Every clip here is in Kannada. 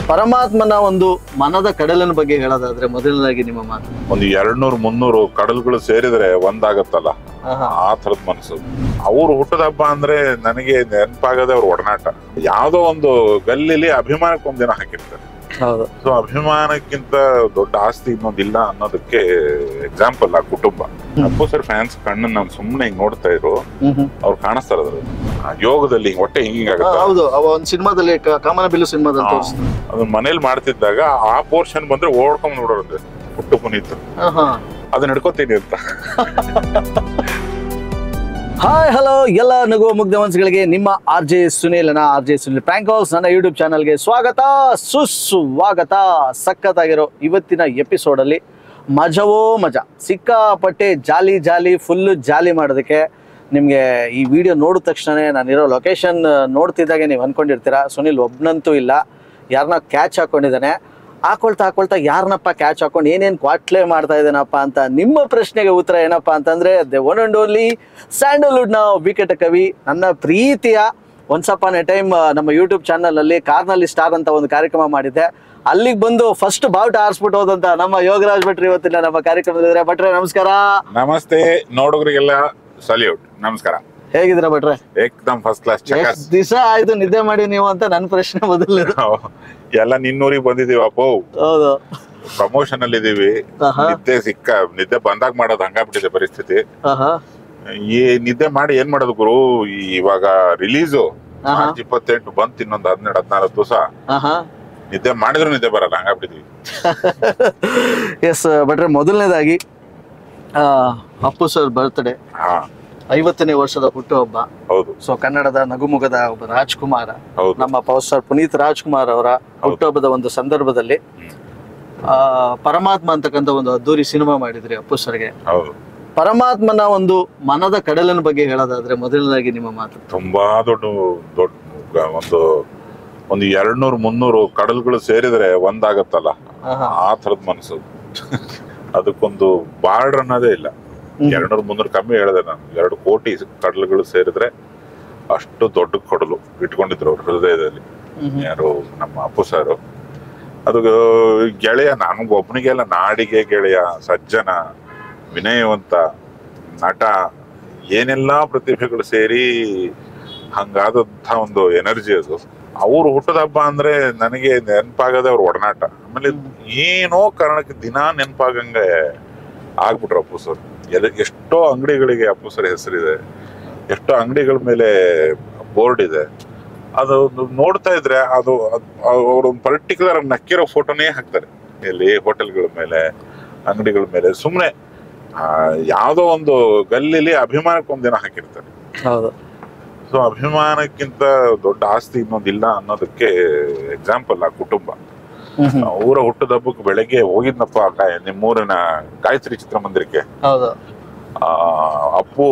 ಪರಮಾತ್ಮನ ಒಂದು ಮನದ ಕಡಲಿನ ಬಗ್ಗೆ ಹೇಳೋದಾದ್ರೆ ಮೊದಲನೇದಾಗಿ ನಿಮ್ಮ ಮಾತು. ಒಂದು 200-300 ಕಡಲುಗಳು ಸೇರಿದ್ರೆ ಒಂದಾಗತ್ತಲ್ಲ, ಆ ತರದ ಮನಸ್ಸು. ಅವ್ರು ಹುಟ್ಟದ ಹಬ್ಬ ಅಂದ್ರೆ ನನಗೆ ನೆನಪಾಗದೆ ಅವ್ರ ಒಡನಾಟ. ಯಾವ್ದೋ ಒಂದು ಗಲ್ಲಿಲಿ ಅಭಿಮಾನಕ್ಕೆ ಒಂದಿನ ಹಾಕಿರ್ತಾರೆ. ಸೊ ಅಭಿಮಾನಕ್ಕಿಂತ ದೊಡ್ಡ ಆಸ್ತಿ ಇನ್ನೊಂದಿಲ್ಲ ಅನ್ನೋದಕ್ಕೆ ಎಕ್ಸಾಂಪಲ್ ಆ ಕುಟುಂಬ. ಅಪ್ಪು ಸರ್ ಫ್ಯಾನ್ಸ್ ಕಣ್ಣು ನಾನು ಸುಮ್ನೆ ಹಿಂಗ್ ನೋಡ್ತಾ ಇದ್ರು, ಅವ್ರು ಕಾಣಿಸ್ತಾರ ಯೋಗದಲ್ಲಿ ಹೊಟ್ಟೆ ಹಿಂಗಾಗುತ್ತೆ. ಹೌದು, ಒಂದು ಸಿನಿಮಾದಲ್ಲಿ ಕಾಮನಬಿಲ್ಲು ಸಿನಿಮಾದಲ್ಲಿ ತೋರಿಸ್ತಾರೆ. ಅದನ್ನ ಮನೇಲಿ ಮಾಡ್ತಿದ್ದಾಗ ಆ ಪೋರ್ಷನ್ ಬಂದ್ರೆ ಓಡ್ಕೊಂಡ್ ನೋಡೋರಂತೆ ಪುಟ್ಟು ಪುನೀತ್, ಅದನ್ನ ಹಿಡ್ಕೊತೀನಿ ಅಂತ. ಹಾಯ್ ಹಲೋ ಎಲ್ಲ ನಗುವ ಮುಗ್ಧ ಮನಸ್ಸುಗಳಿಗೆ ನಿಮ್ಮ RJ ಸುನೀಲ್ ಪ್ರ್ಯಾಂಕ್ ಹೌಸ್ ನನ್ನ ಯೂಟ್ಯೂಬ್ ಚಾನಲ್ಗೆ ಸ್ವಾಗತ ಸುಸ್ವಾಗತ. ಸಖತ್ತಾಗಿರೋ ಇವತ್ತಿನ ಎಪಿಸೋಡಲ್ಲಿ ಮಜವೋ ಮಜಾ, ಸಿಕ್ಕಾಪಟ್ಟೆ ಜಾಲಿ ಫುಲ್ಲು ಜಾಲಿ ಮಾಡೋದಕ್ಕೆ. ನಿಮಗೆ ಈ ವಿಡಿಯೋ ನೋಡಿದ ತಕ್ಷಣ ನಾನಿರೋ ಲೊಕೇಶನ್ ನೋಡ್ತಿದ್ದಾಗೆ ನೀವು ಅಂದ್ಕೊಂಡಿರ್ತೀರ ಸುನೀಲ್ ಒಬ್ಬನಂತೂ ಇಲ್ಲ, ಯಾರನ್ನ ಕ್ಯಾಚ್ ಹಾಕ್ಕೊಂಡಿದ್ದಾನೆ. ಹಾಕೊಳ್ತಾ ಯಾರನ್ನಪ್ಪ ಕ್ಯಾಚ್ ಹಾಕೊಂಡು ಏನೇನು ಕ್ವಾಟ್ಲೆ ಮಾಡ್ತಾ ಇದ್ದಾನಪ್ಪ ಅಂತ ನಿಮ್ಮ ಪ್ರಶ್ನೆಗೆ ಉತ್ತರ ಏನಪ್ಪ ಅಂತಂದರೆ ದ ಒನ್ ಆ್ಯಂಡ್ ಓನ್ಲಿ ಸ್ಯಾಂಡಲ್ವುಡ್ನ ವಿಕಟ ಕವಿ, ನನ್ನ ಪ್ರೀತಿಯ ಒನ್ಸ್ ಅಪಾನ್ ಎ ಟೈಮ್ ನಮ್ಮ ಯೂಟ್ಯೂಬ್ ಚಾನಲಲ್ಲಿ ಕಾರ್ನಲ್ಲಿ ಸ್ಟಾರ್ ಅಂತ ಒಂದು ಕಾರ್ಯಕ್ರಮ ಮಾಡಿದ್ದೆ. ಅಲ್ಲಿಗೆ ಬಂದು ಫಸ್ಟ್ ಬಾವುಟ ಆರಿಸ್ಬಿಟ್ಟು ಹೋದಂತ ನಮ್ಮ ಯೋಗರಾಜ್ ಭಟ್ರು ಇವತ್ತಿನ ನಮ್ಮ ಕಾರ್ಯಕ್ರಮದಲ್ಲಿದ್ದಾರೆ. ಭಟ್ರೆ ನಮಸ್ಕಾರ. ನಮಸ್ತೆ, ನೋಡೋರಿಗೆಲ್ಲ ಸಲ್ಯೂಟ್, ನಮಸ್ಕಾರ. ಹೇಗಿದ್ದೀರಾ ಭಟ್ರೆ? ಏಕ್ದಮ್ ಫಸ್ಟ್ ಕ್ಲಾಸ್. ಎಷ್ಟು ದಿವಸ ಆಯ್ತು ನಿದ್ದೆ ಮಾಡಿ ನೀವು ಅಂತ ನನ್ನ ಪ್ರಶ್ನೆ ಮೊದಲು. ಎಲ್ಲ ನಿನ್ನೂರಿಗೆ ಬಂದಿದೀವಿ ಅಪ್ಪೋ. ಹೌದು, ಪ್ರಮೋಷನ್ ಅಲ್ಲಿ ಇದೀವಿ. ನಿದ್ದೆ ಬಂದಾಗ ಮಾಡೋದು ಹಂಗಾಗ್ಬಿಟ್ಟಿದೆ ಪರಿಸ್ಥಿತಿ. ಈ ನಿದ್ದೆ ಮಾಡಿ ಏನ್ ಮಾಡೋದು ಗುರು? ಇವಾಗ ರಿಲೀಸು ಮಾರ್ಚ್ 28 ಬಂತು, ಇನ್ನೊಂದು 17-14 ದಿವಸ ನಿದ್ದೆ ಮಾಡಿದ್ರು ನಿದ್ದೆ ಬರಲ್ಲ, ಹಂಗಾಗ್ಬಿಟ್ಟಿದೀವಿ. ಎಸ್ ಭಟ್ರೆ, ಮೊದಲನೇದಾಗಿ ಅಪ್ಪು ಸರ್ ಬರ್ತ್ಡೇ, 50ನೇ ವರ್ಷದ ಹುಟ್ಟುಹಬ್ಬ. ಹೌದು. ಸೊ ಕನ್ನಡದ ನಗುಮುಗದ ಒಬ್ಬ ರಾಜ್ಕುಮಾರ, ಹೌದು, ನಮ್ಮ ಪವರ್ ಸ್ಟಾರ್ ಪುನೀತ್ ರಾಜ್ಕುಮಾರ್ ಅವರ ಹುಟ್ಟುಹಬ್ಬದ ಒಂದು ಸಂದರ್ಭದಲ್ಲಿ ಪರಮಾತ್ಮ ಅಂತಕ್ಕಂಥ ಒಂದು ಅದ್ದೂರಿ ಸಿನಿಮಾ ಮಾಡಿದ್ರಿ ಅಪ್ಪು ಸರ್ಗೆ. ಹೌದು. ಪರಮಾತ್ಮನ ಒಂದು ಮನದ ಕಡಲಿನ ಬಗ್ಗೆ ಹೇಳೋದಾದ್ರೆ ಮೊದಲನೇದಾಗಿ ನಿಮ್ಮ ಮಾತು. ತುಂಬಾ ದೊಡ್ಡ ಒಂದು 200-300 ಕಡಲುಗಳು ಸೇರಿದ್ರೆ ಒಂದಾಗತ್ತಲ್ಲ, ಆ ತರದ ಮನಸ್ಸು. ಅದಕ್ಕೊಂದು ಬಾರ್ಡರ್ ಅನ್ನೋದೇ ಇಲ್ಲ. 200-300 ಕಮ್ಮಿ ಹೇಳಿದೆ ನಾನು. 2 ಕೋಟಿ ಕಡಲುಗಳು ಸೇರಿದ್ರೆ ಅಷ್ಟು ದೊಡ್ಡ ಕಡಲು ಇಟ್ಕೊಂಡಿದ್ರು ಅವ್ರ ಹೃದಯದಲ್ಲಿ. ಯಾರು? ನಮ್ಮ ಅಪ್ಪು ಸಾರು. ಅದು ಗೆಳೆಯ, ನಮಗೊಬ್ಬನಿಗೆಲ್ಲ ನಾಡಿಗೆ ಗೆಳೆಯ, ಸಜ್ಜನ, ವಿನಯವಂತ, ನಟ, ಏನೆಲ್ಲಾ ಪ್ರತಿಭೆಗಳು ಸೇರಿ ಹಂಗಾದಂಥ ಒಂದು ಎನರ್ಜಿ ಅದು. ಅವ್ರು ಹುಟ್ಟದ ಹಬ್ಬ ಅಂದ್ರೆ ನನಗೆ ನೆನಪಾಗದೆ ಅವ್ರ ಒಡನಾಟ. ಆಮೇಲೆ ಏನೋ ಕಾರಣಕ್ಕೆ ದಿನಾ ನೆನಪಾಗಂಗೆ ಆಗ್ಬಿಟ್ರು ಅಪ್ಪು ಸರ್. ಎಷ್ಟೋ ಅಂಗಡಿಗಳಿಗೆ ಅಪ್ಪು ಸರ್ ಹೆಸರಿದೆ, ಎಷ್ಟೋ ಅಂಗಡಿಗಳ ಮೇಲೆ ಬೋರ್ಡ್ ಇದೆ. ಅದು ನೋಡ್ತಾ ಇದ್ರೆ ಅದು ಅವ್ರ ಪರ್ಟಿಕ್ಯುಲರ್ ನಕ್ಕಿರೋ ಫೋಟೋನೇ ಹಾಕ್ತಾರೆ ಇಲ್ಲಿ ಹೋಟೆಲ್ಗಳ ಮೇಲೆ, ಅಂಗಡಿಗಳ ಮೇಲೆ. ಸುಮ್ಮನೆ ಯಾವ್ದೋ ಒಂದು ಗಲ್ಲಿಲಿ ಅಭಿಮಾನಕ್ಕೆ ಒಂದಿನ ಹಾಕಿರ್ತಾರೆ. ಸೊ ಅಭಿಮಾನಕ್ಕಿಂತ ದೊಡ್ಡ ಆಸ್ತಿ ಇನ್ನೊಂದಿಲ್ಲ ಅನ್ನೋದಕ್ಕೆ ಎಕ್ಸಾಂಪಲ್ ಆ ಕುಟುಂಬ. ಊರ ಹುಟ್ಟದ ಹಬ್ಬಕ್ಕೆ ಬೆಳಗ್ಗೆ ಹೋಗಿದ್ನಪ್ಪ ನಿಮ್ಮೂರಿನ ಗಾಯತ್ರಿ ಚಿತ್ರಮಂದಿರಕ್ಕೆ. ಅಪ್ಪು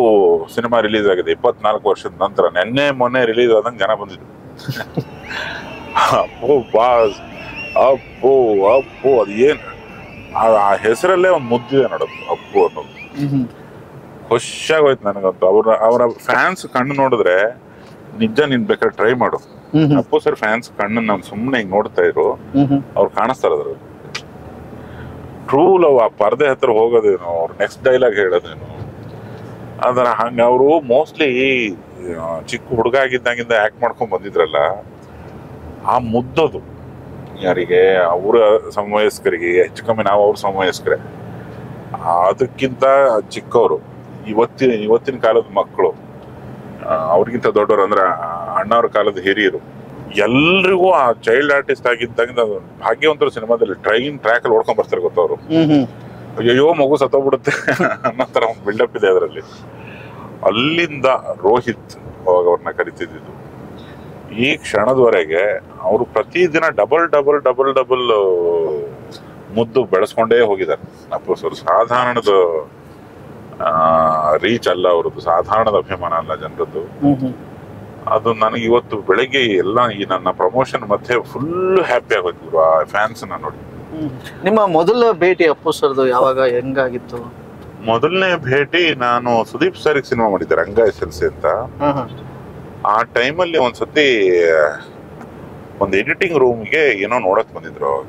ಸಿನಿಮಾ ರಿಲೀಸ್ ಆಗಿದೆ 24 ವರ್ಷದ ನಂತರ. ಮೊನ್ನೆ ರಿಲೀಸ್ ಆದಂಗೆ ಜನ ಬಂದಿದ್ರು. ಅಪ್ಪು ಬಾಸ್, ಅಪ್ಪು ಅಪ್ಪು, ಅದು ಏನ್ ಆ ಹೆಸರಲ್ಲೇ ಒಂದು ಮುದ್ದಿದೆ ನೋಡೋದು ಅಪ್ಪು ಅನ್ನೋದು. ಖುಷಿಯಾಗೋಯ್ತು ನನಗಂತೂ. ಅವರ ಫ್ಯಾನ್ಸ್ ಕಣ್ಣು ನೋಡಿದ್ರೆ ನಿಜ, ನೀನ್ ಬೇಕಾದ್ರೆ ಟ್ರೈ ಮಾಡು. ಅಪ್ಪು ಸರ್ ಫ್ಯಾನ್ಸ್ ಕಣ್ಣು ನಾನು ಸುಮ್ನೆ ಹಿಂಗ್ ನೋಡ್ತಾ ಇದ್ರು, ಅವ್ರು ಕಾಣಿಸ್ತಾರ ಅದ್ರ ಟ್ರೂ ಲವ್. ಆ ಪರದೆ ಹತ್ರ ಹೋಗೋದೇನು, ಅವ್ರ ನೆಕ್ಸ್ಟ್ ಡೈಲಾಗ್ ಹೇಳೋದೇನು, ಅದರ ಹಂಗ ಅವರು ಮೋಸ್ಟ್ಲಿ ಚಿಕ್ಕ ಹುಡುಗ ಆಗಿದ್ದಾಗಿಂದ ಆಕ್ಟ್ ಮಾಡ್ಕೊಂಡ್ ಬಂದಿದ್ರಲ್ಲ, ಆ ಮುದ್ದದು ಯಾರಿಗೆ, ಅವರ ಸಮವಯಸ್ಕರಿಗೆ ಹೆಚ್ಚು ಕಮ್ಮಿ ನಾವು ಅವ್ರ ಸಮವಯಸ್ಕರೇ, ಅದಕ್ಕಿಂತ ಚಿಕ್ಕವರು, ಇವತ್ತಿನ ಕಾಲದ ಮಕ್ಕಳು, ಅವ್ರಿಗಿಂತ ದೊಡ್ಡವರು ಅಂದ್ರೆ ಅಣ್ಣವ್ರ ಕಾಲದ ಹಿರಿಯರು, ಎಲ್ರಿಗೂ ಆ ಚೈಲ್ಡ್ ಆರ್ಟಿಸ್ಟ್ ಆಗಿದ್ದಾಗಿಂದ ಭಾಗ್ಯವಂತರ ಸಿನಿಮಾದಲ್ಲಿ ಟ್ರ್ಯಾಕ್ ಅಲ್ಲಿ ಓಡ್ಕೊಂಡ್ ಬರ್ತಾರೆ ಗೊತ್ತವ್ರು. ಅಯ್ಯೋ ಮಗು ಸತ್ತೋಗ್ಬಿಡುತ್ತೆ ಅನ್ನೋ ತರ ಒಂದು ಬಿಲ್ಡಪ್ ಇದೆ ಅದರಲ್ಲಿ. ಅಲ್ಲಿಂದ ರೋಹಿತ್ ಅವಾಗ ಅವ್ರನ್ನ ಕರಿತಿದ್ದು, ಈ ಕ್ಷಣದವರೆಗೆ ಅವರು ಪ್ರತಿದಿನ ಡಬಲ್ ಮುದ್ದು ಬೆಳೆಸ್ಕೊಂಡೇ ಹೋಗಿದ್ದಾರೆ ಅಪ್ಪು ಸರ್. ಸಾಧಾರಣದ ರೀಚ್ ಅಲ್ಲ ಅವ್ರದ್ದು, ಸಾಧಾರಣದ ಅಭಿಮಾನ ಅಲ್ಲ ಜನರದ್ದು. ಅದು ನನಗೆ ಇವತ್ತು ಬೆಳಗ್ಗೆ ಎಲ್ಲ ಈ ನನ್ನ ಪ್ರಮೋಷನ್ ಮತ್ತೆ ಫುಲ್ ಹ್ಯಾಪಿ ಆಗೋಯ್ತು ಆ ಫ್ಯಾನ್ಸ್ ನೋಡಿ. ನಿಮ್ಮ ಮೊದಲ ಭೇಟಿ ಅಪ್ಪು ಸರ್ದು ಯಾವಾಗ, ಹೆಂಗಾಗಿತ್ತು? ಮೊದಲನೇ ಭೇಟಿ ನಾನು ಸುದೀಪ್ ಸರ್ ಸಿನಿಮಾ ಮಾಡಿದ್ದೆ, ರಂಗ SLC ಅಂತ. ಆ ಟೈಮಲ್ಲಿ ಒಂದ್ಸತಿ ಒಂದು ಎಡಿಟಿಂಗ್ ರೂಮ್ಗೆ ಏನೋ ನೋಡಕ್ ಬಂದಿದ್ರು ಅವಾಗ.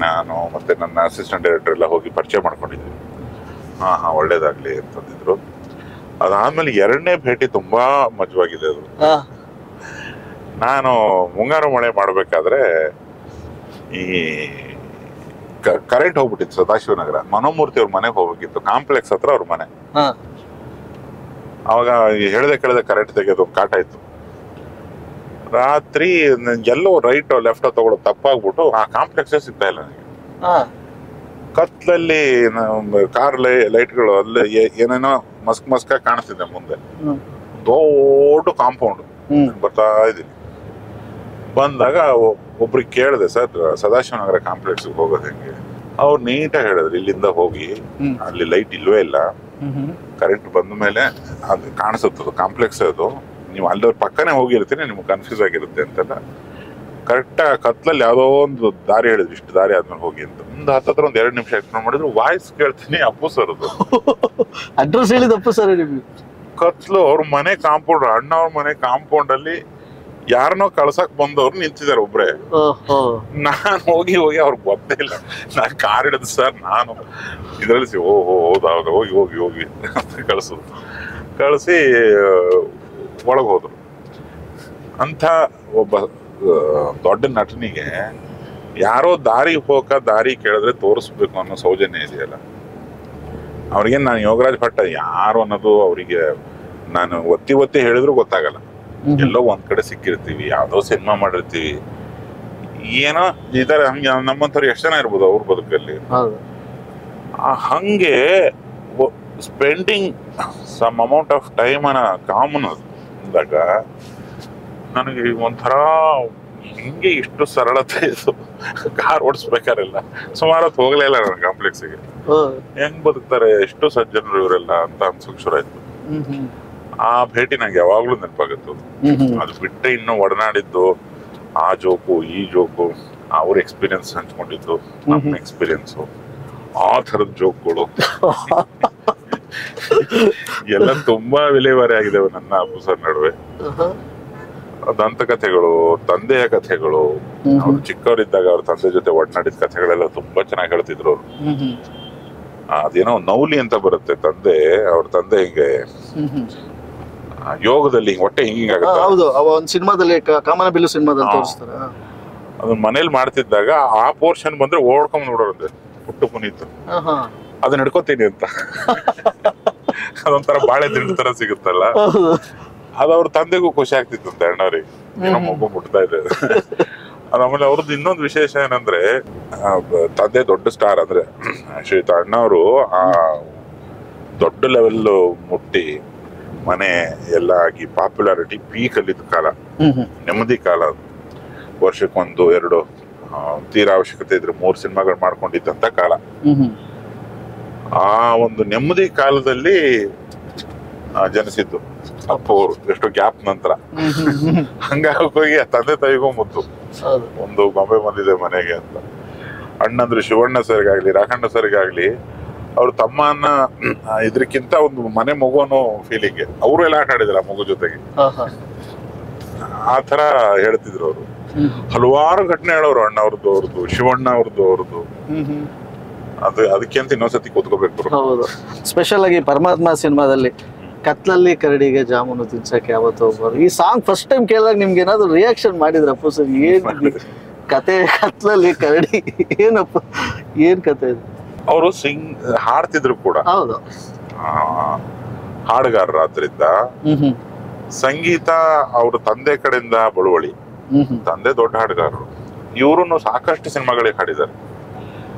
ನಾನು ಮತ್ತೆ ನನ್ನ ಅಸಿಸ್ಟೆಂಟ್ ಡೈರೆಕ್ಟರ್ ಎಲ್ಲ ಹೋಗಿ ಪರಿಚಯ ಮಾಡ್ಕೊಂಡಿದ್ವಿ. ಹಾ ಒಳ್ಳೇದಾಗ್ಲಿ ಅಂತಂದಿದ್ರು. ಅದಾದ್ಮೇಲೆ ಎರಡನೇ ಭೇಟಿ ತುಂಬಾ ಮಜವಾಗಿದೆ ಅದು. ನಾನು ಮುಂಗಾರು ಮಳೆ ಮಾಡ್ಬೇಕಾದ್ರೆ ಈ ಕರೆಂಟ್ ಹೋಗ್ಬಿಟ್ಟಿತ್ತು ಸದಾಶಿವನಗರ. ಮನೋಮೂರ್ತಿ ಅವ್ರ ಮನೆಗೆ ಹೋಗ್ಬೇಕಿತ್ತು, ಕಾಂಪ್ಲೆಕ್ಸ್ ಹತ್ರ ಅವ್ರ ಮನೆ. ಅವಾಗ ಹೇಳ್ದೆ ಕೇಳದೆ ಕರೆಂಟ್ ತೆಗೆಯೋದು ಕಾಟ ಇತ್ತು. ರಾತ್ರಿ ಎಲ್ಲೋ ರೈಟ್ ಲೆಫ್ಟ್ ತಗೊಳ್ಳೋದು ತಪ್ಪಾಗ್ಬಿಟ್ಟು ಆ ಕಾಂಪ್ಲೆಕ್ಸೇ ಸಿಗ್ತಾ ಇಲ್ಲ ನನಗೆ. ಕತ್ಲಲ್ಲಿ ಕಾರ್ ಲೈಟ್ಗಳು ಅಲ್ಲೇ ಏನೇನೋ ಮಸ್ಕ ಕಾಣಿಸ್ತಿದೆ ಮುಂದೆ. ದೊಡ್ಡ ಕಾಂಪೌಂಡ್ ಬರ್ತಾ ಇದೀನಿ. ಬಂದಾಗ ಒಬ್ರಿಗೆ ಕೇಳಿದೆ, ಸರ್ ಸದಾಶಿವನಗರ ಕಾಂಪ್ಲೆಕ್ಸ್ ಹೋಗೋದು ಹೆಂಗೆ? ಅವ್ರು ನೀಟಾಗಿ ಹೇಳಿದ್ರು, ಇಲ್ಲಿಂದ ಹೋಗಿ ಅಲ್ಲಿ ಲೈಟ್ ಇಲ್ವೇ ಇಲ್ಲ, ಕರೆಂಟ್ ಬಂದ ಮೇಲೆ ಅದು ಕಾಣಿಸುತ್ತದು ಕಾಂಪ್ಲೆಕ್ಸ್. ಅದು ನೀವು ಅಲ್ಲವ್ರ ಪಕ್ಕನೇ ಹೋಗಿರ್ತೀನಿ, ನಿಮ್ಗೆ ಕನ್ಫ್ಯೂಸ್ ಆಗಿರುತ್ತೆ ಅಂತೆಲ್ಲ. ಕರೆಕ್ಟ್ ಕತ್ಲಲ್ಲಿ ಯಾವ್ದೋ ಒಂದು ದಾರಿ ಹೇಳಿದ್ರು, ಇಷ್ಟು ದಾರಿ ಆದ್ಮೇಲೆ ಹೋಗಿ ಅಂತ. ಒಂದು ಹತ್ತತ್ರ ಒಂದ್ 2 ನಿಮಿಷ ಎಕ್ಸ್ಪ್ಲೇನ್ ಮಾಡಿದ್ರು. ವಾಯ್ಸ್ ಕೇಳ್ತೀನಿ, ಅಪ್ಪು ಸರ್ ಅದು. ಅಡ್ರೆಸ್ ಹೇಳಿದ ಅಪ್ಪು ಸರ್. ಕತ್ಲು ಅವ್ರ ಮನೆ ಕಾಂಪೌಂಡ್, ಅಣ್ಣ ಅವ್ರ ಮನೆ ಕಾಂಪೌಂಡ್ ಅಲ್ಲಿ ಯಾರನ್ನೋ ಕಳ್ಸಕ್ ಬಂದವ್ರು ನಿಂತಿದ್ದಾರೆ ಒಬ್ರೆ. ನಾನ್ ಹೋಗಿ ಅವ್ರಿಗೆ ಗೊತ್ತೇ ಇಲ್ಲ. ನಾನ್ ಕಾರ್ ಹಿಡಿದು, ಸರ್ ನಾನು ಇದ್ರಲ್ಲಿ ಹೌದೌದು ಹೋಗಿ ಹೋಗಿ ಹೋಗಿ ಅಂತ ಕಳಿಸಿ ಒಳಗ್ ಹೋದ್ರು. ಅಂತ ಒಬ್ಬ ದೊಡ್ಡ ನಟನಿಗೆ ಯಾರೋ ದಾರಿ ಕೇಳಿದ್ರೆ ತೋರಿಸ್ಬೇಕು ಅನ್ನೋ ಸೌಜನ್ಯ ಇದೆಯಲ್ಲ, ಅವ್ರಿಗೆ ನಾನು ಯೋಗರಾಜ್ ಭಟ್ಟ ಯಾರು ಅನ್ನೋದು ಅವರಿಗೆ ನಾನು ಒತ್ತಿ ಹೇಳಿದ್ರು ಗೊತ್ತಾಗಲ್ಲ. ಎಲ್ಲೋ ಒಂದ್ ಕಡೆ ಸಿಕ್ಕಿರ್ತೀವಿ, ಯಾವ್ದೋ ಸಿನಿಮಾ ಮಾಡಿರ್ತೀವಿ, ಏನೋ ಈ ತರ ಹಂಗೆ ನಮ್ಮಂಥವ್ರು ಎಷ್ಟು ಜನ ಇರ್ಬೋದು ಅವ್ರ ಬದುಕಲ್ಲಿ. ಹಂಗೆ spending some amount of time ಅನ್ನ ಕಾಮನ್ ಅಂದಾಗ ನನಗೆ ಒಂಥರ ಹಿಂಗೆ ಇಷ್ಟು ಸರಳತೆ ಇದು. ಕಾರ್ ಓಡಿಸ್ಬೇಕಾರೆಲ್ಲ ಸುಮಾರು ಹೊತ್ತು ಹೋಗ್ಲೇ ಇಲ್ಲ ನನ್ನ ಕಾಂಪ್ಲೆಕ್ಸ್ಗೆ. ಹೆಂಗ್ ಬದುಕ್ತಾರೆ ಎಷ್ಟು ಸಜ್ಜನರು ಇವರೆಲ್ಲ ಅಂತ ಅನ್ಸಕ್ ಶುರು ಆಯ್ತು. ಆ ಭೇಟಿ ನಂಗೆ ಯಾವಾಗ್ಲೂ ನೆನಪಾಗತ್ತು. ಅದು ಬಿಟ್ಟೆ ಇನ್ನು ಒಡನಾಡಿದ್ದು ಆ ಜೋಕು ಈ ಜೋಕು, ಅವ್ರ ಎಕ್ಸ್ಪೀರಿಯನ್ಸ್ ಹಂಚ್ಕೊಂಡಿದ್ದು, ನಮ್ಮ ಎಕ್ಸ್ಪೀರಿಯನ್ಸು, ಆ ಥರದ ಜೋಕ್ಗಳು ಎಲ್ಲ ತುಂಬಾ ವಿಲೇವಾರಿ ಆಗಿದೆ ನನ್ನ ಅಪ್ಪು ಸರ್ ನಡುವೆ. ದಂತಕಥೆಗಳು, ತಂದೆಯ ಕಥೆಗಳು, ಅವ್ರು ಚಿಕ್ಕವರಿದ್ದಾಗ ಅವ್ರ ತಂದೆ ಜೊತೆ ಒಡನಾಡಿದ ಕಥೆಗಳೆಲ್ಲ ತುಂಬಾ ಚೆನ್ನಾಗಿ ಹೇಳ್ತಿದ್ರು ಅವ್ರು. ಅದೇನೋ ನೌಲಿ ಅಂತ ಬರುತ್ತೆ, ಅವ್ರ ತಂದೆ ಹಿಂಗೆ ಯೋಗದಲ್ಲಿ ಹೊಟ್ಟೆ ಹಿಂಗಾಗುತ್ತೆ. ಹೌದು, ಒಂದು ಸಿನಿಮಾದಲ್ಲಿ ಕಾಮನಬಿಲ್ಲು ಸಿನಿಮಾದಲ್ಲಿ ತೋರಿಸ್ತಾರೆ. ಅದನ್ನ ಮನೇಲಿ ಮಾಡ್ತಿದ್ದಾಗ ಆ ಪೋರ್ಷನ್ ಬಂದ್ರೆ ಓಡ್ಕೊಂಡ್ ನೋಡೋರಂತೆ ಪುಟ್ಟು ಪುನೀತ್, ಅದನ್ನ ಹಿಡ್ಕೋತೀನಿ ಅಂತ. ಅದೊಂಥರ ಬಾಳೆ ದಿಂಡು ತರ ಸಿಗುತ್ತಲ್ಲ, ಅದು ಅವ್ರ ತಂದೆಗೂ ಖುಷಿ ಆಗ್ತಿತ್ತಂತೆ, ಅಣ್ಣವ್ರಿಗೆ ಏನೋ ಮಗು ಮುಟ್ತಾ ಇದೆ. ಆಮೇಲೆ ಅವ್ರದ್ದು ಇನ್ನೊಂದು ವಿಶೇಷ ಏನಂದ್ರೆ, ತಂದೆ ದೊಡ್ಡ ಸ್ಟಾರ್ ಅಂದ್ರೆ ಶ್ರೀಯುತ ಅಣ್ಣವರು ಆ ದೊಡ್ಡ ಲೆವೆಲ್ ಮುಟ್ಟಿ ಮನೆ ಎಲ್ಲ ಆಗಿ ಪಾಪ್ಯುಲಾರಿಟಿ ಪೀಕ್ ಅಲ್ಲಿದ್ದ ಕಾಲ, ನೆಮ್ಮದಿ ಕಾಲ. ವರ್ಷಕ್ಕೊಂದು 2 ತೀರಾ ಅವಶ್ಯಕತೆ ಇದ್ರೆ 3 ಸಿನಿಮಾಗಳು ಮಾಡ್ಕೊಂಡಿದ್ದಂತ ಕಾಲ. ಆ ಒಂದು ನೆಮ್ಮದಿ ಕಾಲದಲ್ಲಿ ಜನಿಸಿದ್ದು ಅಪ್ಪು ಅವರು, ಎಷ್ಟೋ ಗ್ಯಾಪ್ ನಂತರ. ಹಂಗಾಗಿ ತಂದೆ ತಾಯಿಗೂ ಮುದ್ದು, ಒಂದು ಗೊಂಬೆ ಬಂದಿದೆ ಮನೆಗೆ ಅಂತ. ಅಣ್ಣಂದ್ರು ಶಿವಣ್ಣ ಸರ್ಗಾಗ್ಲಿ ರಾಘಣ್ಣ ಸರ್ಗಾಗ್ಲಿ ಅವ್ರ ತಮ್ಮನ ಇದ್ರಕ್ಕಿಂತ ಒಂದು ಮನೆ ಮಗು ಅನ್ನೋ ಫೀಲಿಂಗ್. ಅವರು ಎಲ್ಲ ಆಟ ಆಡಿದ್ರು ಆ ಮಗು ಜೊತೆಗೆ. ಆ ತರ ಹೇಳ್ತಿದ್ರು ಅವರು. ಹಲವಾರು ಘಟನೆ ಹೇಳೋರು, ಅಣ್ಣ ಅವ್ರದ್ದು, ಶಿವಣ್ಣ ಅವ್ರದ್ದು. ಅದಕ್ಕೆ ಅಂತ ಇನ್ನೊಂದ್ಸತಿ ಕೂತ್ಕೋಬೇಕು. ಹೌದು, ಸ್ಪೆಷಲ್ ಆಗಿ ಪರಮಾತ್ಮ ಸಿನಿಮಾದಲ್ಲಿ ಕತ್ಲಲ್ಲಿ ಕರಡಿಗೆ ಜಾಮೂನು ತಿನ್ಸಕ್ಕೆ ಯಾವತ್ತೂ ಹೋಗ್ಬಾರ್ದು. ಈ ಸಾಂಗ್ ಫಸ್ಟ್ ಟೈಮ್ ಕೇಳಿದಾಗ ನಿಮ್ಗೆ ಏನಾದ್ರು ರಿಯಾಕ್ಷನ್ ಮಾಡಿದ್ರಪ್ಪ ಸರ್? ಏನ್ ಕತೆ, ಕತ್ಲಲ್ಲಿ ಕರಡಿ ಏನಪ್ಪ, ಏನ್ ಕತೆ ಇದು? ಅವರು ಹಾಡ್ತಿದ್ರು ಕೂಡ. ಹೌದು, ಹಾಡುಗಾರರಾದ್ರಿಂದ ಸಂಗೀತ ಅವ್ರ ತಂದೆ ಕಡೆಯಿಂದ ಬಳುವಳಿ. ತಂದೆ ದೊಡ್ಡ ಹಾಡುಗಾರರು, ಇವ್ರು ಸಾಕಷ್ಟು ಸಿನಿಮಾಗಳಿಗೆ ಹಾಡಿದ್ದಾರೆ.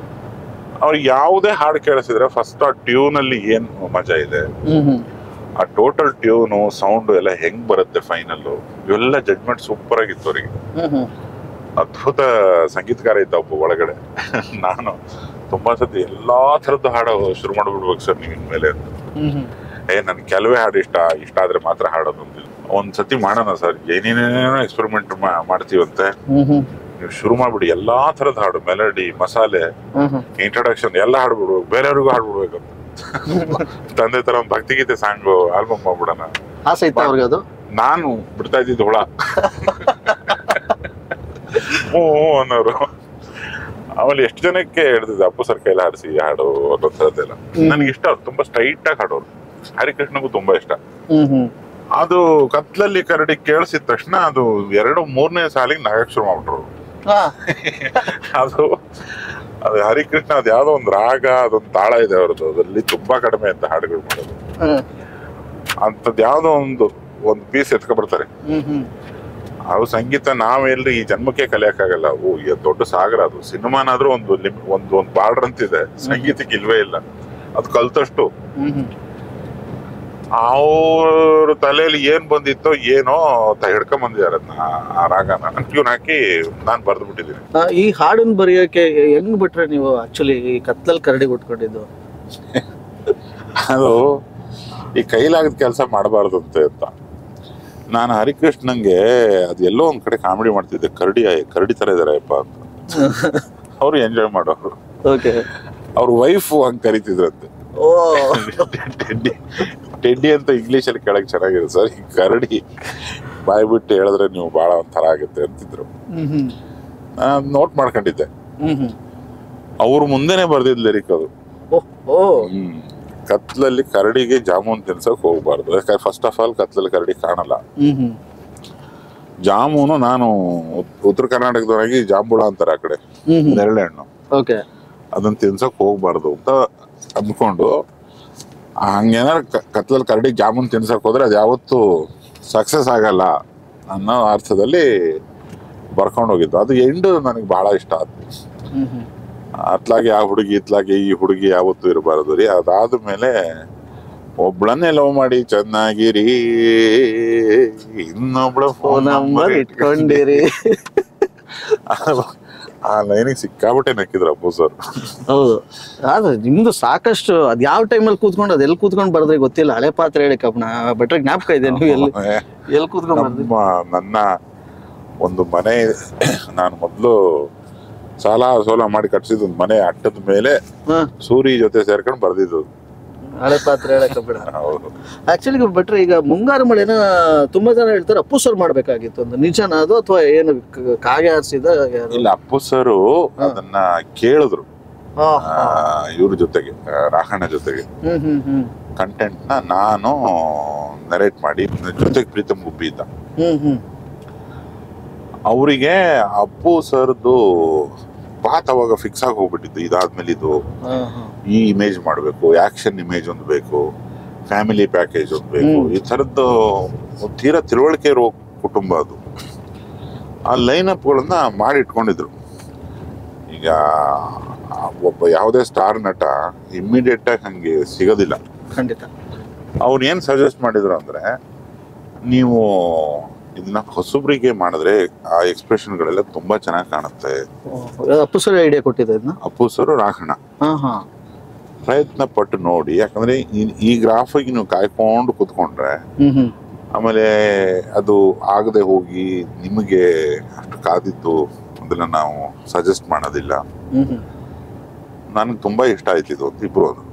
ಅವ್ರಿಗೆ ಯಾವುದೇ ಹಾಡು ಕೇಳಿಸಿದ್ರೆ ಫಸ್ಟ್ ಆ ಟ್ಯೂನ್ ಅಲ್ಲಿ ಏನ್ ಮಜಾ ಇದೆ, ಆ ಟೋಟಲ್ ಟ್ಯೂನು ಸೌಂಡ್ ಎಲ್ಲ ಹೆಂಗ್ ಬರುತ್ತೆ ಫೈನಲ್, ಇವೆಲ್ಲ ಜಡ್ಜ್ಮೆಂಟ್ ಸೂಪರ್ ಆಗಿತ್ತು ಅವ್ರಿಗೆ. ಅದ್ಭುತ ಸಂಗೀತಗಾರ ಇದ್ದ ಒಬ್ಬ ಒಳಗಡೆ. ನಾನು ತುಂಬಾ ಸತಿ ಎಲ್ಲಾ ತರದ್ದು ಹಾಡು ಶುರು ಮಾಡ್ಬಿಡ್ಬೇಕು ಸರ್ ನೀವು ಇನ್ಮೇಲೆ ಅಂತ. ನನ್ ಕೆಲವೇ ಹಾಡು ಇಷ್ಟ ಆದ್ರೆ ಮಾತ್ರ ಹಾಡೋದು ಅಂತಿಲ್ಲ. ಒಂದ್ಸತಿ ಮಾಡೋಣ ಸರ್, ಏನೇನೇನೋ ಎಕ್ಸ್ಪೆರಿಮೆಂಟ್ ಮಾಡ್ತೀವಂತೆ, ನೀವು ಶುರು ಮಾಡ್ಬಿಡಿ ಎಲ್ಲಾ ತರದ ಹಾಡು, ಮೆಲಡಿ, ಮಸಾಲೆ, ಇಂಟ್ರಡಕ್ಷನ್ ಎಲ್ಲ ಹಾಡ್ಬಿಡ್ಬೇಕು, ಬೇರೆಯವ್ರಿಗೂ ಹಾಡ್ಬಿಡ್ಬೇಕಂತ. ತಂದೆ ತರ ಒಂದು ಭಕ್ತಿಗೀತೆ ಸಾಂಗ್ ಆಲ್ಬಮ್ ಮಾಡ್ಬಿಡೋಣ ಆಸೆ ಇತ್ತು ಅವ್ರಿಗೆ. ಅದು ನಾನು ಬಿಡ್ತಾ ಇದ್ದಿದ್ದು ಹುಳ. ಅನ್ನೋರು. ಆಮೇಲೆ ಎಷ್ಟು ಜನಕ್ಕೆ ಹೇಳ್ತಿದ್ದೆ ಅಪ್ಪು ಸರ್ ಕೈಲಿ ಹಾಡಿಸಿ ಹಾಡು ಅನ್ನೋದೆಲ್ಲ. ನನಗೆ ಇಷ್ಟ, ತುಂಬಾ ಸ್ಟ್ರೈಟ್ ಆಗಿ ಹಾಡೋರು. ಹರಿಕೃಷ್ಣಗೂ ತುಂಬಾ ಇಷ್ಟ. ಅದು ಕತ್ಲಲ್ಲಿ ಕರಡಿ ಕೇಳಿಸಿದ ತಕ್ಷಣ ಅದು 2-3ನೇ ಸಾಲಿಗೆ ನಗಕ್ ಶುರು ಮಾಡ್ಬಿಟ್ರು. ಅದು ಹರಿಕೃಷ್ಣ ಅದ್ ಯಾವ್ದೋ ಒಂದು ರಾಗ, ಅದೊಂದು ತಾಳ ಇದೆ ಅವ್ರದ್ದು, ಅದ್ರಲ್ಲಿ ತುಂಬಾ ಕಡಿಮೆ ಅಂತ ಹಾಡುಗಳು ಮಾಡೋದು. ಅಂತದ್ ಯಾವ್ದೋ ಒಂದು ಪೀಸ್ ಎತ್ಕೊ ಬರ್ತಾರೆ. ಅದು ಸಂಗೀತ ನಾವೆಲ್ರಿ ಈ ಜನ್ಮಕ್ಕೆ ಕಲಿಯಕ್ಕಾಗಲ್ಲ. ದೊಡ್ಡ ಸಾಗರ ಅದು. ಸಿನಿಮಾನಾದ್ರೂ ಒಂದು ಬಾರ್ಡರ್ ಅಂತಿದೆ, ಸಂಗೀತಕ್ಕೆ ಇಲ್ವೇ ಇಲ್ಲ. ಅದು ಕಲ್ತಷ್ಟು ಅವ್ರ ತಲೆಯಲ್ಲಿ ಏನ್ ಬಂದಿತ್ತೋ ಏನೋ ಹಿಡ್ಕೊಂಡ್ ಬಂದಿದ್ದಾರೆ ಅದನ್ನ, ಆ ರಾಗನ ಟ್ಯೂನ್ ಹಾಕಿ ನಾನ್ ಬರ್ದು ಬಿಟ್ಟಿದ್ದೀನಿ. ಈ ಹಾಡನ್ ಬರೆಯೋಕೆ ಹೆಂಗ್ ಬಿಟ್ರೆ ನೀವು ಆಕ್ಚುಲಿ ಈ ಕತ್ಲಲ್ಲಿ ಕರಡಿ ಉಟ್ಕೊಂಡಿದ್ದು? ಅದು ಈ ಕೈಲಾಗದ ಕೆಲಸ ಮಾಡಬಾರ್ದು ಅಂತ ನಾನು ಹರಿಕೃಷ್ಣಂಗೆ ಅದೆಲ್ಲೋ ಒಂದ್ ಕಡೆ ಕಾಮಿಡಿ ಮಾಡ್ತಿದ್ದೆ. ಕರಡಿ ತರ ಇದಾರಪ್ಪ ಅಂತ. ಅವ್ರು ಎಂಜಾಯ್ ಮಾಡೋರು. ಅವ್ರ ವೈಫ್ ಹಂಗ್ ಕರಿತಿದ್ರಂತೆ. ಟೆಡ್ಡಿ ಅಂತ ಇಂಗ್ಲಿಷ್ ಅಲ್ಲಿ ಕೇಳಕ್ ಚೆನ್ನಾಗಿದೆ ಸರ್, ಈ ಕರಡಿ ಬಾಯ್ ಬಿಟ್ಟು ಹೇಳಿದ್ರೆ ನೀವು ಬಹಳ ಒಂಥರ ಆಗುತ್ತೆ ಅಂತಿದ್ರು. ನಾನ್ ನೋಟ್ ಮಾಡ್ಕೊಂಡಿದ್ದೆ. ಅವ್ರ ಮುಂದೆನೆ ಬರ್ದಿದ್ ಲಿರಿಕ್ ಅದು. ಕತ್ಲಲ್ಲಿ ಕರಡಿಗೆ ಜಾಮೂನ್ ತಿನ್ಸಕ್ ಹೋಗ್ಬಾರ್ದು. ಯಾಕಂದ್ರೆ ಫಸ್ಟ್ ಆಫ್ ಆಲ್ ಕತ್ಲಲ್ಲಿ ಕರಡಿ ಕಾಣಲ್ಲ. ಜಾಮೂನು ನಾನು ಉತ್ತರ ಕರ್ನಾಟಕದವರಾಗಿ ಜಾಂಬುಳ ಅಂತಾರೆ ಆ ಕಡೆ, ನೆರಳೆ ಹಣ್ಣು, ಅದನ್ನ ತಿನ್ಸಕ್ ಹೋಗ್ಬಾರ್ದು ಅಂತ ಅಂದ್ಕೊಂಡು, ಹಂಗೇನಾರ ಕತ್ಲಲ್ಲಿ ಕರಡಿಗೆ ಜಾಮೂನ್ ತಿನ್ಸಕ್ ಹೋದ್ರೆ ಅದು ಯಾವತ್ತು ಸಕ್ಸಸ್ ಆಗಲ್ಲ ಅನ್ನೋ ಅರ್ಥದಲ್ಲಿ ಬರ್ಕೊಂಡು ಹೋಗಿದ್ದು. ಅದು ಎಂಡು ನನಗೆ ಬಹಳ ಇಷ್ಟ ಆಯ್ತು. ಅತ್ಲಾಗೆ ಆ ಹುಡುಗಿ ಇತ್ಲಾಗೆ ಈ ಹುಡುಗಿ ಯಾವತ್ತೂ ಇರಬಾರದು ರೀ. ಅದಾದ್ಮೇಲೆ ಒಬ್ಳನ್ನೇ ಲವ್ ಮಾಡಿ ಚೆನ್ನಾಗಿರಿ, ಇನ್ನೊಬ್ಳ ಫೋನ್ ನಂಬರ್ ಇಟ್ಕೊಂಡಿರಿ. ಆ ಲೈನಿಗೆ ಸಿಕ್ಕಾಬಿಟ್ಟೆ ನಕ್ಕಿದ್ರು ಅಪ್ಪು ಸರ್. ಹೌದು, ಆದ್ರೆ ನಿಮ್ದು ಸಾಕಷ್ಟು ಅದ್ ಯಾವ ಟೈಮಲ್ಲಿ ಕೂತ್ಕೊಂಡು ಅದ್ ಎಲ್ಲಿ ಕೂತ್ಕೊಂಡು ಬರದ್ರೆ ಗೊತ್ತಿಲ್ಲ. ಹಳೆ ಪಾತ್ರ ಹೇಳಿ ಕಪ್ಪನ ಬೆಟ್ರ ಜ್ಞಾಪಕ ಇದೆ. ನೀವು ಎಲ್ಲಿ ಕೂತ್ಕೊಂಡು? ನನ್ನ ಒಂದು ಮನೆ, ನಾನು ಮೊದ್ಲು ಸಾಲ ಸೋಲ ಮಾಡಿ ಕಟ್ಸಿದ್ ಒಂದು ಮನೆ ಅಟ್ಟದ ಮೇಲೆ ಸೂರಿ ಜೊತೆ ಸೇರ್ಕೊಂಡು ಬರ್ದಿದ್ದು ಹಳೆ ಪಾತ್ರ ಹೇಳಕ್ ಬಿಡ. ಆಕ್ಚುಲಿ ಬೆಟ್ರೆ ಈಗ ಮುಂಗಾರು ಮಳೆನ ತುಂಬಾ ಜನ ಹೇಳ್ತಾರೆ ಅಪ್ಪು ಸರ್ ಮಾಡ್ಬೇಕಾಗಿತ್ತು ಅಂತ. ನಿಜನಾ ಅದು ಅಥವಾ ಏನು ಕಾಗೆ ಹಾರಿಸಿದ? ಇಲ್ಲ, ಅಪ್ಪು ಸರ್ ಅದನ್ನ ಕೇಳಿದ್ರು ಇವ್ರ ಜೊತೆಗೆ, ರಾಘಣ್ಣ ಜೊತೆಗೆ. ಕಂಟೆಂಟ್ ನ ನಾನು ನರೇಟ್ ಮಾಡಿ, ಜೊತೆಗೆ ಪ್ರೀತಮ್ ಗುಬ್ಬಿ ಇದ್ದ. ಅವರಿಗೆ ಅಪ್ಪು ಸರ್ದು ಪಾತ್ ಅವಾಗ ಫಿಕ್ಸ್ ಆಗಿ ಹೋಗ್ಬಿಟ್ಟಿದ್ದು. ಇದಾದ್ಮೇಲೆ ಇದು ಈ ಇಮೇಜ್ ಮಾಡ್ಬೇಕು, ಆಕ್ಷನ್ ಇಮೇಜ್ ಒಂದು ಬೇಕು, ಫ್ಯಾಮಿಲಿ ಪ್ಯಾಕೇಜ್ ಒಂದು ಬೇಕು, ಈ ತರದ್ದು ತೀರಾ ತಿಳುವಳಿಕೆ ಇರೋ ಕುಟುಂಬ ಅದು. ಆ ಲೈನ್ ಅಪ್ಗಳನ್ನ ಮಾಡಿ ಇಟ್ಕೊಂಡಿದ್ರು. ಈಗ ಒಬ್ಬ ಯಾವುದೇ ಸ್ಟಾರ್ ನಟ ಇಮ್ಮಿಡಿಯೇಟ್ ಆಗಿ ಹಂಗೆ ಸಿಗೋದಿಲ್ಲ. ಖಂಡಿತ. ಅವ್ರು ಏನ್ ಸಜೆಸ್ಟ್ ಮಾಡಿದ್ರು ಅಂದ್ರೆ, ನೀವು ಇದನ್ನ ಹೊಸಬ್ರಿಗೆ ಮಾಡಿದ್ರೆ ಆ ಎಕ್ಸ್ಪ್ರೆಷನ್ ಗಳೆಲ್ಲ ತುಂಬಾ ಚೆನ್ನಾಗಿ ಕಾಣುತ್ತೆ. ಅಪ್ಪು ಸರ್ ಐಡಿಯಾ ಕೊಟ್ಟಿದ್ದ ಇದನ್ನ? ಅಪ್ಪು ಸರ್, ರಾಘಣ್ಣ ಪ್ರಯತ್ನ ಪಟ್ಟು ನೋಡಿ. ಯಾಕಂದ್ರೆ ಈ ಗ್ರಾಫಿಗೆ ನೀವು ಕಾಯ್ಕೊಂಡು ಕೂತ್ಕೊಂಡ್ರೆ ಆಮೇಲೆ ಅದು ಆಗದೆ ಹೋಗಿ ನಿಮಗೆ ಅಷ್ಟು ಕಾದಿದ್ದು ಅದನ್ನ ನಾವು ಸಜೆಸ್ಟ್ ಮಾಡೋದಿಲ್ಲ. ನನ್ಗೆ ತುಂಬಾ ಇಷ್ಟ ಆಯ್ತಿದ್ದು ಅಂತ ಇಬ್ರು. ಅದು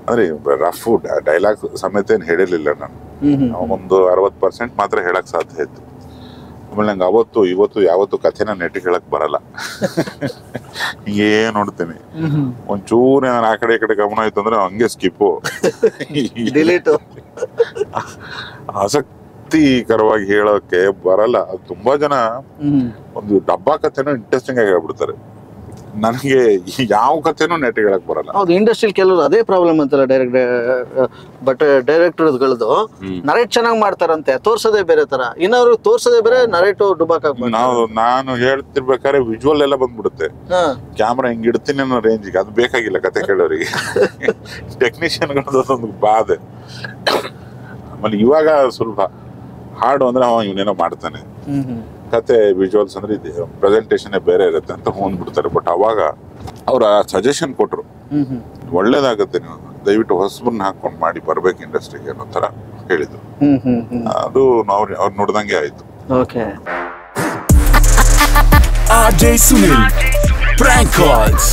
ಅಂದ್ರೆ ರಫ್ ಡೈಲಾಗ್ ಸಮೇತ ಏನ್ ಹೇಳಿರ್ಲಿಲ್ಲ ನಾನು. ಒಂದು 60% ಮಾತ್ರ ಹೇಳಕ್ ಸಾಧ್ಯ ಇತ್ತು. ಆಮೇಲೆ ನಂಗೆ ಅವತ್ತು ಇವತ್ತು ಯಾವತ್ತು ಕಥೆನ ನೆಟ್ಟಿಗೆ ಹೇಳಕ್ ಬರಲ್ಲ. ಹಿಂಗೇ ನೋಡ್ತೀನಿ. ಒಂಚೂರು ನಾನು ಆ ಕಡೆ ಈ ಕಡೆ ಗಮನ ಆಯ್ತು ಅಂದ್ರೆ ಹಂಗೆ ಸ್ಕಿಪ್ಪು. ಆಸಕ್ತಿಕರವಾಗಿ ಹೇಳೋಕೆ ಬರಲ್ಲ. ಅದು ತುಂಬಾ ಜನ ಒಂದು ಡಬ್ಬಾ ಕಥೆನೂ ಇಂಟ್ರೆಸ್ಟಿಂಗ್ ಆಗಿ ಹೇಳ್ಬಿಡ್ತಾರೆ. ನನಗೆ ಯಾವ ಕಥೆನೂ ನೆಟ್ಟಿಗೆ ಹೇಳಕ್ ಬರಲ್ಲ. ಹೌದು, ಇಂಡಸ್ಟ್ರಿಯಲ್ಲಿ ಕೆಲವರು ಅದೇ ಪ್ರಾಬ್ಲಮ್ ಅಂತಲ್ಲ. ಬಟ್ ಡೈರೆಕ್ಟರ್ಗಳದ್ದು ನರೇಟ್ ಚೆನ್ನಾಗಿ ಮಾಡ್ತಾರಂತೆ, ತೋರ್ಸೋದೇ ಬೇರೆ ತರ. ಇನ್ನೊರು ತೋರ್ಸೋದೇ ಬೇರೆ, ನರೇಟ್ ಡುಬಾಕ್ ನಾನು ಹೇಳ್ತಿರ್ಬೇಕಾದ್ರೆ ವಿಜುವಲ್ ಎಲ್ಲ ಬಂದ್ಬಿಡುತ್ತೆ. ಕ್ಯಾಮ್ರಾ ಹಿಂಗ್ ಇಡ್ತೀನಿ ಅನ್ನೋ ರೇಂಜಿಗೆ. ಅದು ಬೇಕಾಗಿಲ್ಲ ಕತೆ ಕೇಳೋರಿಗೆ. ಟೆಕ್ನಿಷಿಯನ್ಗಳದೊಂದು ಬಾಧೆ. ಆಮೇಲೆ ಇವಾಗ ಸುಲಭ. ಹಾಡು ಅಂದ್ರೆ ಇವನೇನೋ ಮಾಡ್ತಾನೆ, ಕತೆ ವಿಜುವಲ್ಸ್ ಅಂದ್ರೆ ಪ್ರೆಸೆಂಟೇಷನ್ ಬೇರೆ ಇರುತ್ತೆ ಅಂತ ಹೊಂದ್ಬಿಡ್ತಾರೆ. ಬಟ್ ಅವಾಗ ಅವ್ರ ಸಜೆಷನ್ ಕೊಟ್ರು, ಒಳ್ಳೇದಾಗುತ್ತೆ, ನೀವು ದಯವಿಟ್ಟು ಹೊಸಬನ್ನ ಹಾಕೊಂಡು ಮಾಡಿ ಬರ್ಬೇಕು ಇಂಡಸ್ಟ್ರಿಗೆ ಅನ್ನೋ ತರ ಹೇಳಿದ್ರು. ಅದು ಅವ್ರು ನೋಡ್ದಂಗೆ ಆಯ್ತು. RJ Sunil Prank Calls.